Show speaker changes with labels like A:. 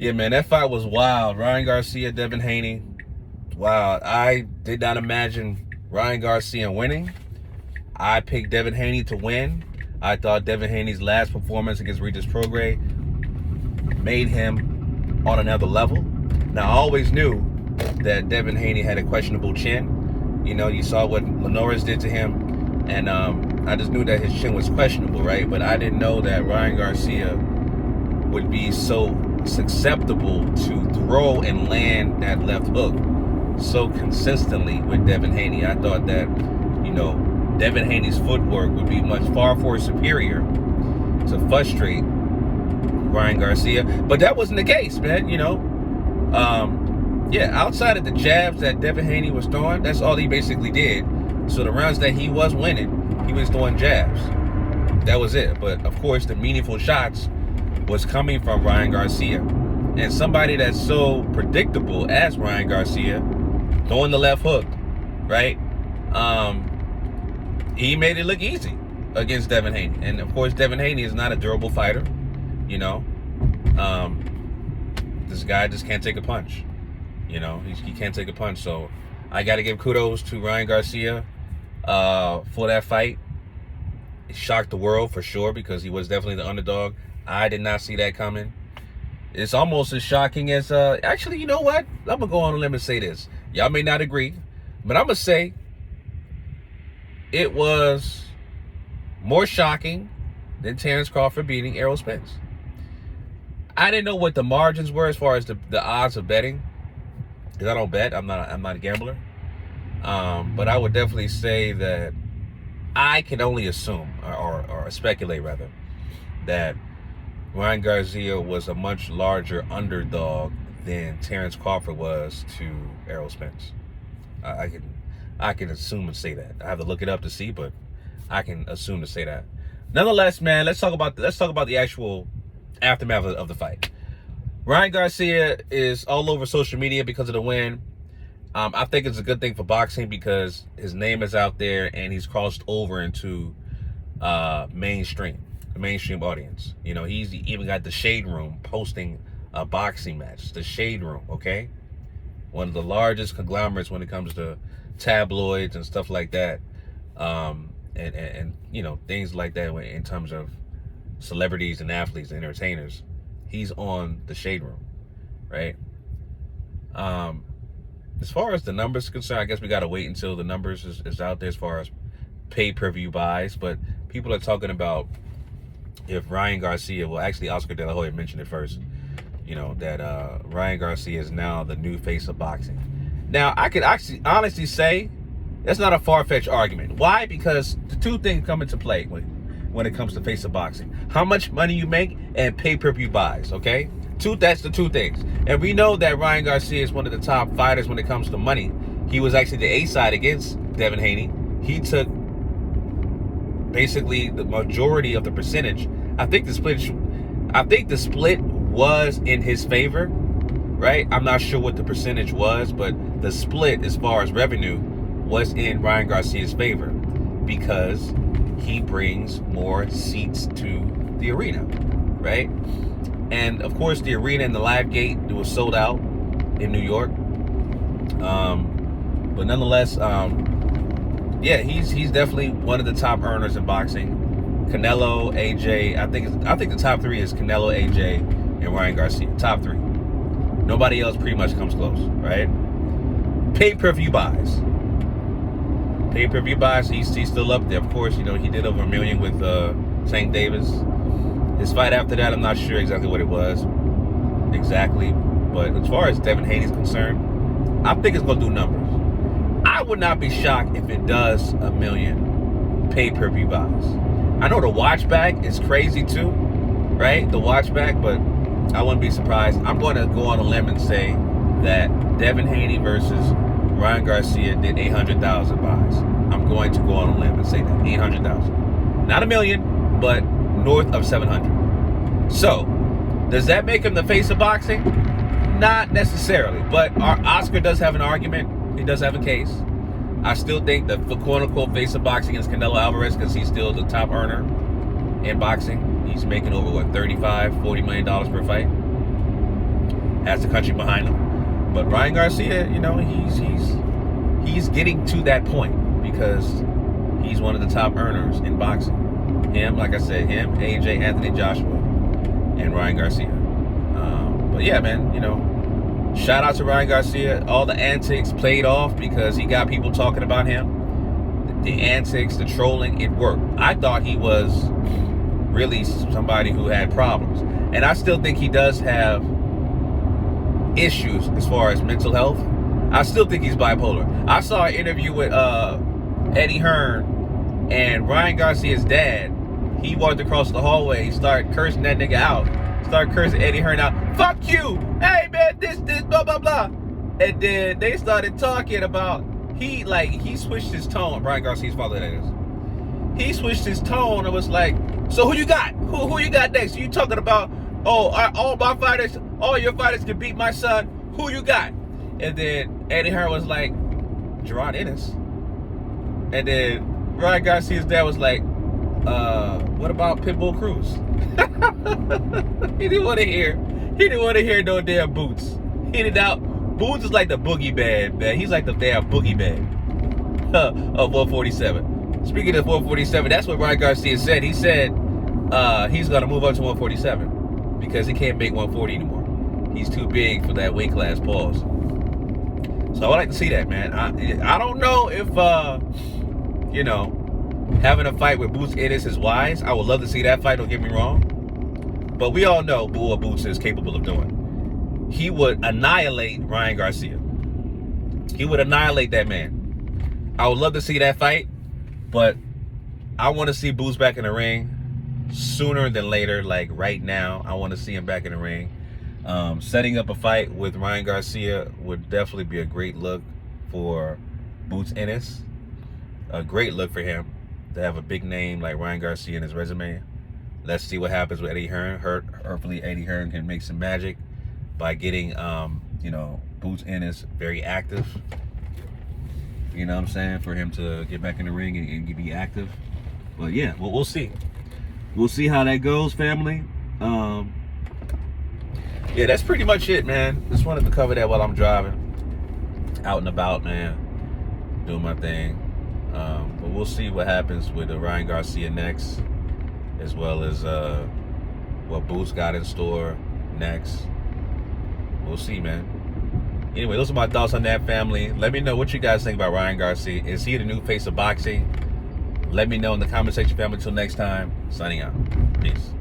A: Yeah, man, that fight was wild. Ryan Garcia, Devin Haney. Wow, I did not imagine Ryan Garcia winning. I picked Devin Haney to win. I thought Devin Haney's last performance against Regis Prograis made him on another level. Now, I always knew that Devin Haney had a questionable chin. You know, you saw what Linares did to him, and I just knew that his chin was questionable, right? But I didn't know that Ryan Garcia would be so susceptible to throw and land that left hook so consistently with Devin Haney. I thought that, you know, Devin Haney's footwork would be far more superior to frustrate Ryan Garcia, but that wasn't the case, man. You know, yeah, outside of the jabs that Devin Haney was throwing, that's all he basically did. So the rounds that he was winning, he was throwing jabs. That was it. But of course, the meaningful shots was coming from Ryan Garcia, and somebody that's so predictable as Ryan Garcia, throwing the left hook, right? He made it look easy against Devin Haney, and of course, Devin Haney is not a durable fighter. You know, this guy just can't take a punch. You know, he can't take a punch. So I got to give kudos to Ryan Garcia for that fight. It shocked the world for sure because he was definitely the underdog. I did not see that coming. It's almost as shocking as actually, you know what? I'm gonna go on a limb and say this. Y'all may not agree, but I'm gonna say it was more shocking than Terrence Crawford beating Errol Spence. I didn't know what the margins were as far as the odds of betting, because I don't bet. I'm not a gambler. But I would definitely say that I can only assume or speculate rather that Ryan Garcia was a much larger underdog than Terrence Crawford was to Errol Spence. I can assume and say that. I have to look it up to see, but I can assume to say that. Nonetheless, man, let's talk about the actual aftermath of the fight. Ryan Garcia is all over social media because of the win. I think it's a good thing for boxing because his name is out there and he's crossed over into the mainstream audience. You know, he's even got the Shade Room posting a boxing match. The Shade Room, okay? One of the largest conglomerates when it comes to tabloids and stuff like that. And you know, things like that in terms of celebrities and athletes and entertainers. He's on the Shade Room, right? As far as the numbers are concerned, I guess we got to wait until the numbers is out there as far as pay-per-view buys. But people are talking about if Ryan Garcia, well, actually Oscar De La Hoya mentioned it first, you know, that Ryan Garcia is now the new face of boxing. Now, I could actually honestly say that's not a far-fetched argument. Why? Because the two things come into play when it comes to face of boxing. How much money you make and pay-per-view buys, okay? That's the two things. And we know that Ryan Garcia is one of the top fighters when it comes to money. He was actually the A side against Devin Haney. He took basically the majority of the percentage. I think the split was in his favor, right? I'm not sure what the percentage was, but the split as far as revenue was in Ryan Garcia's favor because he brings more seats to the arena, right? And of course, the arena and the live gate, it was sold out in New York. But nonetheless, yeah, he's definitely one of the top earners in boxing. Canelo, AJ, I think the top three is Canelo, AJ, and Ryan Garcia. Top three. Nobody else pretty much comes close, right? Pay-per-view buys. Pay-per-view buys, he's still up there. Of course, you know, he did over $1 million with St. Davis. His fight after that, I'm not sure exactly what it was. Exactly. But as far as Devin Haney is concerned, I think it's going to do numbers. I would not be shocked if it does $1 million pay-per-view buys. I know the watch back is crazy too, right? The watch back, but I wouldn't be surprised. I'm going to go on a limb and say that Devin Haney versus Ryan Garcia did 800,000 buys. I'm going to go on a limb and say that 800,000, not $1 million, but north of 700. So, does that make him the face of boxing? Not necessarily, but our Oscar does have an argument. He does have a case. I still think the quote-unquote face of boxing is Canelo Alvarez because he's still the top earner in boxing. He's making over, $35, $40 million per fight. has the country behind him. But Ryan Garcia, you know, he's getting to that point because he's one of the top earners in boxing. Him, like I said, him, AJ, Anthony Joshua, and Ryan Garcia. But yeah, man, you know, shout out to Ryan Garcia. All the antics played off because he got people talking about him. The antics, the trolling, it worked. I thought he was really somebody who had problems. And I still think he does have issues as far as mental health. I still think he's bipolar. I saw an interview with Eddie Hearn and Ryan Garcia's dad. He walked across the hallway. He started cursing that nigga out. Started cursing Eddie Hearn out. Fuck you! Hey man, this, blah, blah, blah. And then they started talking about, he switched his tone. Ryan Garcia's father, that is. He switched his tone and was like, so who you got? Who you got next? You talking about, all my fighters, all your fighters can beat my son. Who you got? And then Eddie Hearn was like, Gerard Ennis. And then Ryan Garcia's dad was like, what about Pitbull Cruz? He didn't want to hear no damn Boots. He did out. Boots is like the boogeyman, man. He's like the damn boogeyman of 147. Speaking of 147, that's what Ryan Garcia said. He said he's going to move up to 147 because he can't make 140 anymore. He's too big for that weight class, pause. So I would like to see that, man. I don't know if, you know, having a fight with Boots Ennis is wise. I would love to see that fight, don't get me wrong. But we all know what Boots is capable of doing. He would annihilate Ryan Garcia. He would annihilate that man. I would love to see that fight, but I want to see Boots back in the ring sooner than later, like right now. I want to see him back in the ring. Setting up a fight with Ryan Garcia would definitely be a great look for Boots Ennis. A great look for him to have a big name like Ryan Garcia in his resume. Let's see what happens with Eddie Hearn. Hopefully Eddie Hearn can make some magic by getting, you know, Boots Ennis very active. You know what I'm saying? For him to get back in the ring and be active. But yeah, well, we'll see. We'll see how that goes, family. Yeah, that's pretty much it, man. Just wanted to cover that while I'm driving. Out and about, man. Doing my thing. But we'll see what happens with Ryan Garcia next. As well as what Boots got in store next. We'll see, man. Anyway, those are my thoughts on that, family. Let me know what you guys think about Ryan Garcia. Is he the new face of boxing? Let me know in the comment section, family. Until next time, signing out. Peace.